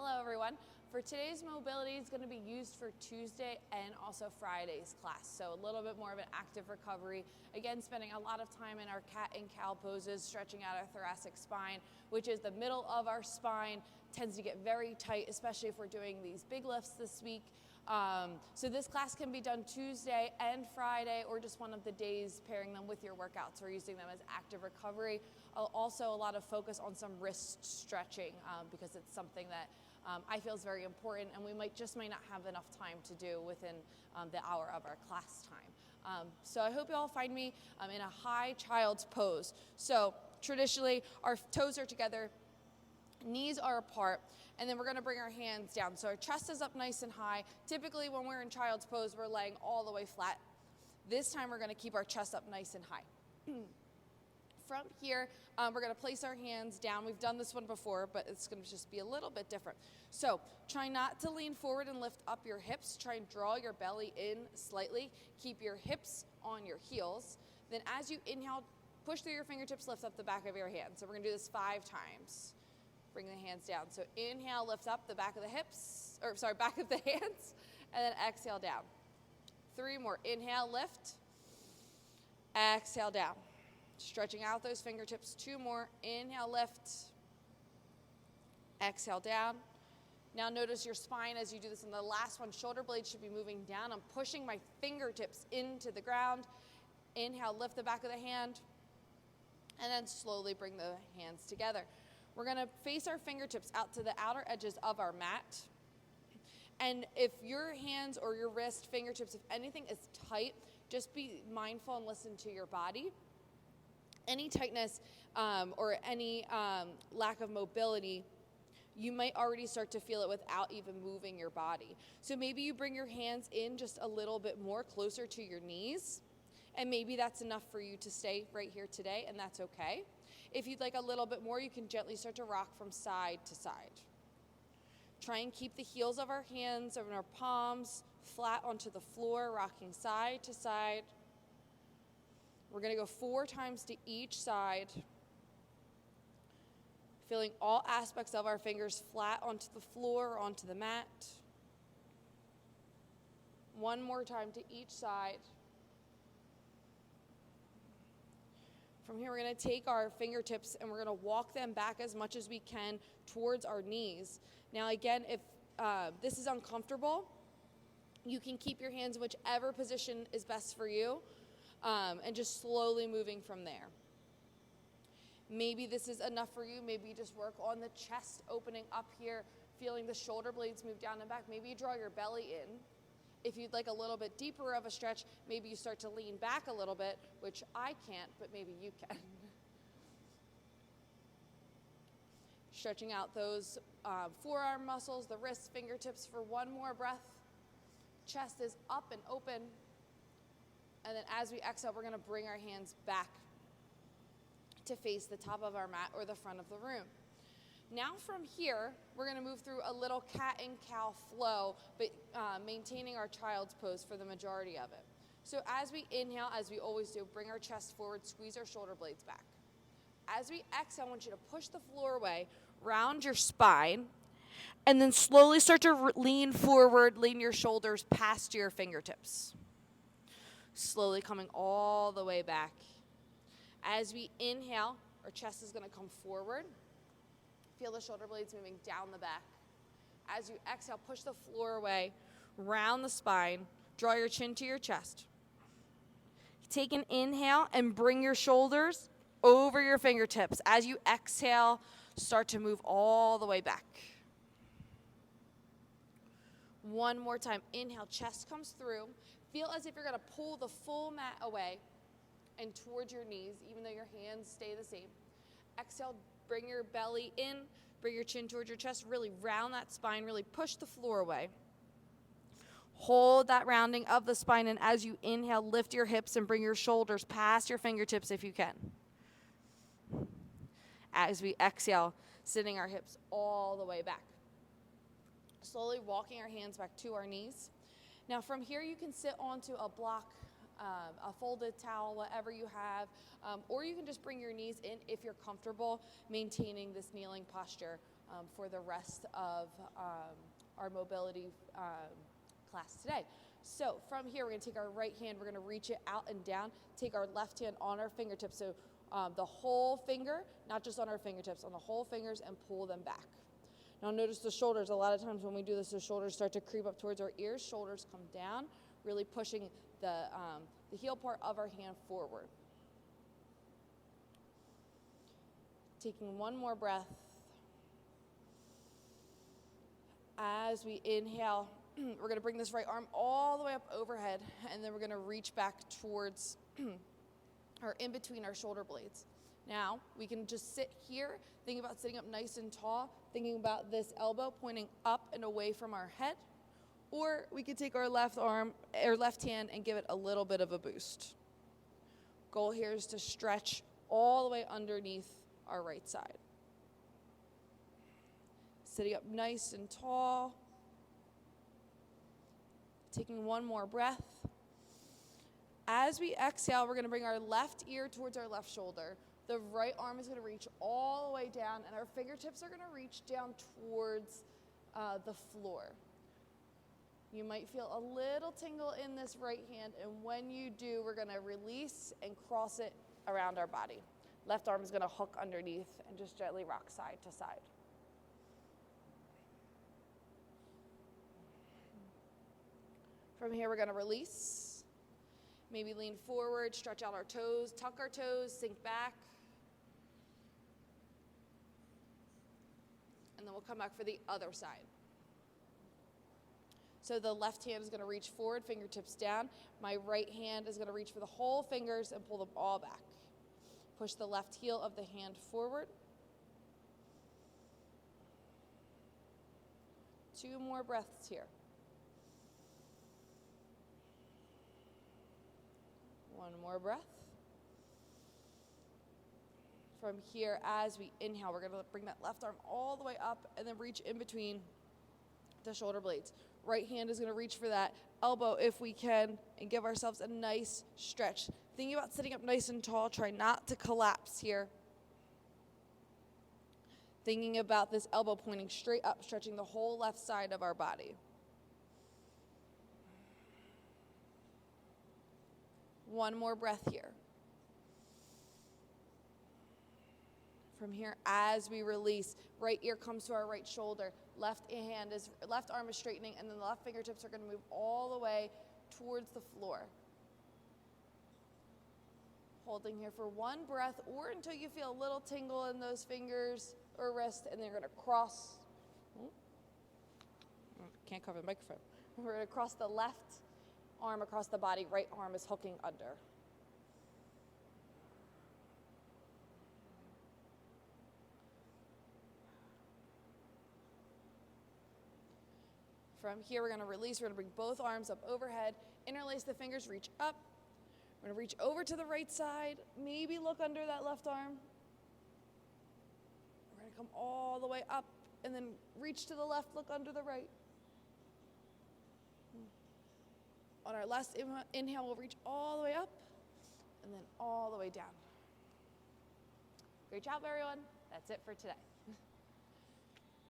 Hello everyone. For today's mobility is going to be used for Tuesday and also Friday's class. So a little bit more of an active recovery. Again, spending a lot of time in our cat and cow poses, stretching out our thoracic spine, which is the middle of our spine, tends to get very tight, especially if we're doing these big lifts this week. So this class can be done Tuesday and Friday, or just one of the days pairing them with your workouts or using them as active recovery. Also a lot of focus on some wrist stretching because it's something that I feel is very important, and we might not have enough time to do within the hour of our class time. So I hope you all find me in a high child's pose. So traditionally our toes are together, knees are apart, and then we're going to bring our hands down. So our chest is up nice and high. Typically when we're in child's pose, we're laying all the way flat. This time we're going to keep our chest up nice and high. From here, we're going to place our hands down. We've done this one before, but it's going to just be a little bit different. So try not to lean forward and lift up your hips. Try and draw your belly in slightly. Keep your hips on your heels. Then as you inhale, push through your fingertips, lift up the back of your hands. So we're going to do this 5 times. Bring the hands down. So inhale, lift up the back of the hips, back of the hands, and then exhale down. 3 more. Inhale, lift. Exhale down. Stretching out those fingertips. 2 more. Inhale, lift. Exhale down. Now notice your spine as you do this. In the last one, shoulder blades should be moving down. I'm pushing my fingertips into the ground. Inhale, lift the back of the hand, and then slowly bring the hands together. We're going to face our fingertips out to the outer edges of our mat. And if your hands or your wrist, fingertips, if anything is tight, just be mindful and listen to your body. Any tightness or any lack of mobility, you might already start to feel it without even moving your body. So maybe you bring your hands in just a little bit more closer to your knees. And maybe that's enough for you to stay right here today, and that's okay. If you'd like a little bit more, you can gently start to rock from side to side. Try and keep the heels of our hands and our palms flat onto the floor, rocking side to side. We're going to go 4 times to each side, feeling all aspects of our fingers flat onto the floor or onto the mat. 1 more time to each side. From here, we're going to take our fingertips and we're going to walk them back as much as we can towards our knees. Now, again, if this is uncomfortable, you can keep your hands in whichever position is best for you, and just slowly moving from there. Maybe this is enough for you. Maybe you just work on the chest opening up here, feeling the shoulder blades move down and back. Maybe you draw your belly in. If you'd like a little bit deeper of a stretch, maybe you start to lean back a little bit, which I can't, but maybe you can. Stretching out those forearm muscles, the wrists, fingertips for 1 more breath. Chest is up and open. And then as we exhale, we're going to bring our hands back to face the top of our mat or the front of the room. Now from here, we're going to move through a little cat and cow flow, but maintaining our child's pose for the majority of it. So as we inhale, as we always do, bring our chest forward, squeeze our shoulder blades back. As we exhale, I want you to push the floor away, round your spine, and then slowly start to lean forward, lean your shoulders past your fingertips. Slowly coming all the way back. As we inhale, our chest is going to come forward. Feel the shoulder blades moving down the back. As you exhale, push the floor away, round the spine, draw your chin to your chest. Take an inhale and bring your shoulders over your fingertips. As you exhale, start to move all the way back. 1 more time. Inhale, chest comes through. Feel as if you're going to pull the full mat away and towards your knees, even though your hands stay the same. Exhale, bring your belly in, bring your chin towards your chest, really round that spine, really push the floor away. Hold that rounding of the spine, and as you inhale, lift your hips and bring your shoulders past your fingertips if you can. As we exhale, sitting our hips all the way back. Slowly walking our hands back to our knees. Now from here, you can sit onto a block, a folded towel, whatever you have, or you can just bring your knees in if you're comfortable maintaining this kneeling posture for the rest of our mobility class today. So from here, we're going to take our right hand, we're going to reach it out and down, take our left hand on our fingertips, so the whole finger, not just on our fingertips, on the whole fingers, and pull them back. Now notice the shoulders. A lot of times when we do this, the shoulders start to creep up towards our ears, shoulders come down, really pushing the heel part of our hand forward. Taking one more breath. As we inhale, we're going to bring this right arm all the way up overhead, and then we're going to reach back towards or in between our shoulder blades. Now, we can just sit here, thinking about sitting up nice and tall, thinking about this elbow pointing up and away from our head, or we could take our left arm or left hand and give it a little bit of a boost. Goal here is to stretch all the way underneath our right side. Sitting up nice and tall. Taking one more breath. As we exhale, we're going to bring our left ear towards our left shoulder. The right arm is going to reach all the way down, and our fingertips are going to reach down towards the floor. You might feel a little tingle in this right hand, and when you do, we're going to release and cross it around our body. Left arm is going to hook underneath and just gently rock side to side. From here, we're going to release. Maybe lean forward, stretch out our toes, tuck our toes, sink back. And then we'll come back for the other side. So the left hand is going to reach forward, fingertips down. My right hand is going to reach for the whole fingers and pull them all back. Push the left heel of the hand forward. 2 more breaths here. 1 more breath. From here, as we inhale, we're going to bring that left arm all the way up and then reach in between the shoulder blades. Right hand is going to reach for that elbow if we can and give ourselves a nice stretch. Thinking about sitting up nice and tall, try not to collapse here. Thinking about this elbow pointing straight up, stretching the whole left side of our body. 1 more breath here. From here, as we release, right ear comes to our right shoulder, left arm is straightening, and then the left fingertips are going to move all the way towards the floor. Holding here for 1 breath, or until you feel a little tingle in those fingers or wrist, and then you're going to cross. Can't cover the microphone. We're going to cross the left arm across the body, right arm is hooking under. From here, we're going to release. We're going to bring both arms up overhead, interlace the fingers, reach up. We're going to reach over to the right side, maybe look under that left arm. We're going to come all the way up and then reach to the left, look under the right. On our last inhale, we'll reach all the way up and then all the way down. Great job, everyone. That's it for today.